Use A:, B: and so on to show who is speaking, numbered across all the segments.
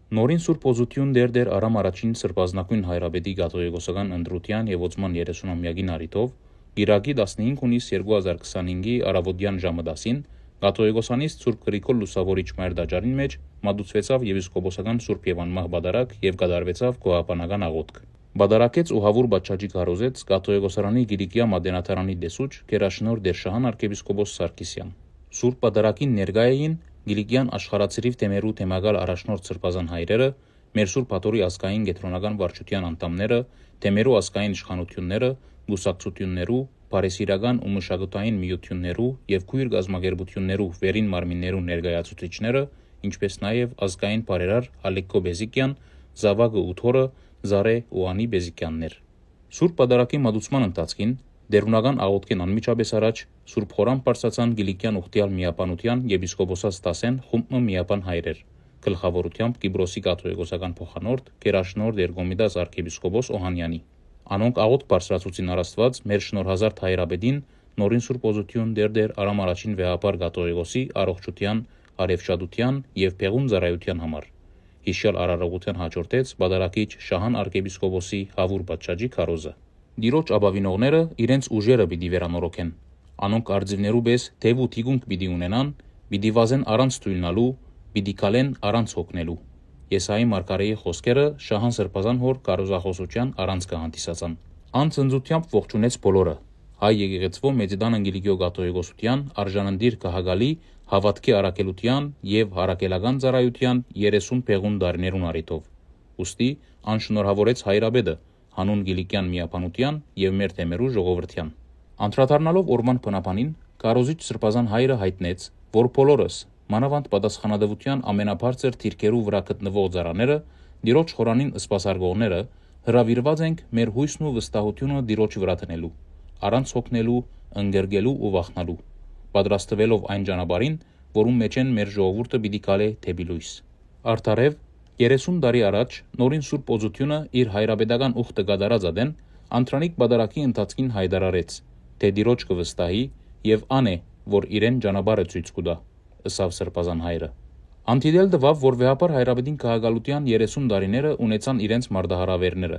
A: Նորին Սուրբ Օզություն դեր Արամ առաջին սրբազնագույն հայրաբեդի գաթողիկոսական ընտրության եւ ոցման 30-ամյակին առիթով Իրաքի 15 հունիս 2025-ի առավոտյան ժամը 10-ին գաթողիկոսանիստ Սուրբ Գրիգոր Լուսավորիչ մայրդաջարին մեջ մատուցվեցավ եպիսկոպոսական Սուրբ եւ անմահ բադարակ եւ կատարվեցավ գոհապանական աղոթք։ Բադարակեց ու հավուր բաճաճի կարոզեց գաթողիկոսարանի Գիլիկիա մատենաթարանի դեսուչ Գերաշնոր Դերշահան arczepiskopos Սարգիսյան։ Սուրբ բադարակին ներկա էին Գիլիկյան աշխարհացրիվ թեմերու թեմագալ առաջնորդ սրբազան հայրերը, մեր Սուրբ Հաթորի ազգային գետրոնական վարչության անդամները, թեմերու ազգային իշխանությունները, գուսակցություններու, բարեսիրական ու մշակութային միություններու եւ քույր գազագերբություններու վերին մարմիններու ներկայացուցիչները, ինչպես նաեւ ազգային բարերար Ալեքո Բեզիկյան, Զավագը ու Թորը, Զարե ու Անի Բեզիկյաններ։ Սուրբ բադարակի մատուցման ընթացքին դերունական աղոթքեն անմիջապես առաջ Սուրբ խորան բարձրացան Գիլիկյան ուխտյալ միապանության եպիսկոպոսած Տասեն խումբը միապան հայրեր, գլխավորությամբ Կիպրոսի կաթողիկոսական փոխանորդ Գերաշնոր Դերգոմիդաս arczepiskopos Օհանյանի։ Անոնք աղոթք բարձրացուցին առաստված մեր շնորհազարդ հայրաբեդին նորին Սուրբ Օզություն դեր Արամ առաջին վեհապար գաթողիկոսի առողջության, արևշադության եւ փեղուն ծառայության համար։ Հիշյալ արարողության հաջորդեց բադարակիչ Շահան arczepiskopos-ի հավուր բաճաճի քարոզը։ Դիրոջ աբավինողները իրենց ուժերը պիտի վերանորոգեն։ Անոնք արձիվներու պես թեւ ու թիգունք պիտի ունենան, պիտի վազեն առանց թույլնալու, պիտի կալեն առանց հոգնելու։ Եսայի մարգարեի խոսքերը Շահան սրբազան հոր կարոզախոսության առանց կհանդիսացան։ Ան ծնծությամբ ողջունեց բոլորը։ Հայ եկեղեցվո Մեծիդան Անգելիկիո գաթողիկոսության արժաննդիր կահագալի հավատքի առաքելության եւ հարակելական ծառայության 30 փեղուն դարներուն առիթով։ Ոստի ան շնորհավորեց հայրաբեդը հանուն Գիլիկյան միապանության եւ մեր թեմերու ժողովրդյան։ Անդրադառնալով օրման բնապանին կարոզիչ սրբազան հայրը հայտնեց, որ բոլորս մանավանդ պատասխանատվության ամենաբարձր թիրքերու վրա գտնվող ծառաները, Տիրոջ խորանին սպասարկողները հրավիրված ենք մեր հույսն ու վստահությունը Տիրոջ վրա դնելու, առանց հոգնելու, ընկերգելու ու վախնալու, պատրաստվելով այն ճանապարհին, որում մեջ են մեր ժողովուրդը պիտի գալե դեպի լույս։ Արդարև 30 տարի առաջ նորին Սուրբ Օզությունը իր հայրաբեդական ուխտը կատարած ադեն Անտրանիկ բադարակի ընթացքին հայտարարեց, թե Տիրոջ կվստահի եւ ան է, որ իրեն ճանապարհը ցույց կտա, ըսավ սրբազան հայրը։ Անտիդել տվավ, որ վեհապար հայրաբեդին քաղաքալության 30 տարիները ունեցան իրենց մարտահրավերները։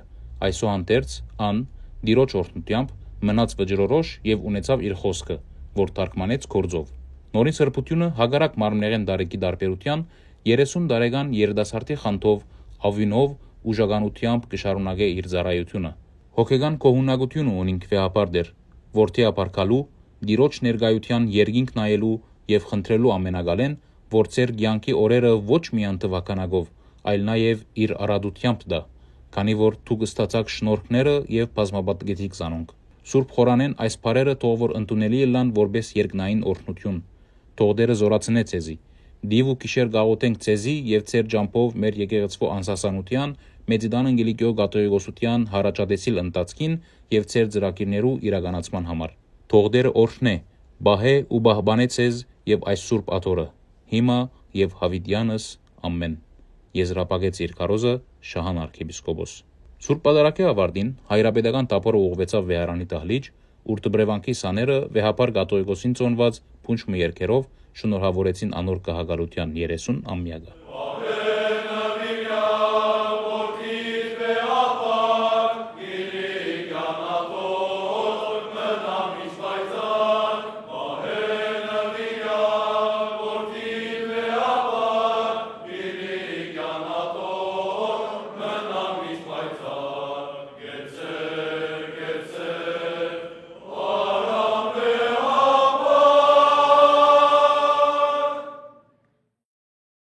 A: Այսուհանդերձ ան Տիրոջ օրհնությամբ մնաց վճռորոշ եւ ունեցավ իր խոսքը, որ թարգմանեց գործով։ Նորին սրբությունը հագարակ մարմնեղեն դարեկի դարբերության 30 տարեկան երիտասարդի խանդով ավինով ուժականությամբ կշարունակե իր ծառայությունը։ Հոգեգան կողունակությունը ունինք վեհապար դեր, որթի ապարկալու, Տիրոջ ներկայության երկինք նայելու եւ խնդրելու ամենագալեն, որ ծեր կյանքի օրերը ոչ միայն թվականագով, այլ նաեւ իր արադությամբ դա, քանի որ դուք ստացաք շնորհքները եւ բազմապատկեցիք զանոնք։ Սուրբ խորանեն այս բարերը թող որ ընդունելի լան որպես երկնային օրհնություն։ Թող դերը զորացնե ցեզի։ Դիվ ու գիշեր գաղութենք ցեզի եւ ծեր ջամփով մեր եկեղեցվո անսասանության, Մեծիդան Անգելիկիո գաթողիկոսության հարաճադեցիլ ընթացքին եւ ծեր ծրագիրներու իրականացման համար։ Թող դերը օրհնե, բահե ու բահբանե ցեզ եւ այս Սուրբ Աթորը, հիմա եւ հավիտյանս ամեն։ Եզրապագեց իր կարոզը Շահան arczepiskopos։ Սուրբ բադարակի ավարտին հայրաբեդական տապորը ուղղվեցավ վեհարանի դահլիճ, ուր տբրևանքի սաները վեհապար գաթողիկոսին ծոնված փունջ մի երկերով շնորհավորեցին անոր կահագալության 30 ամյակը։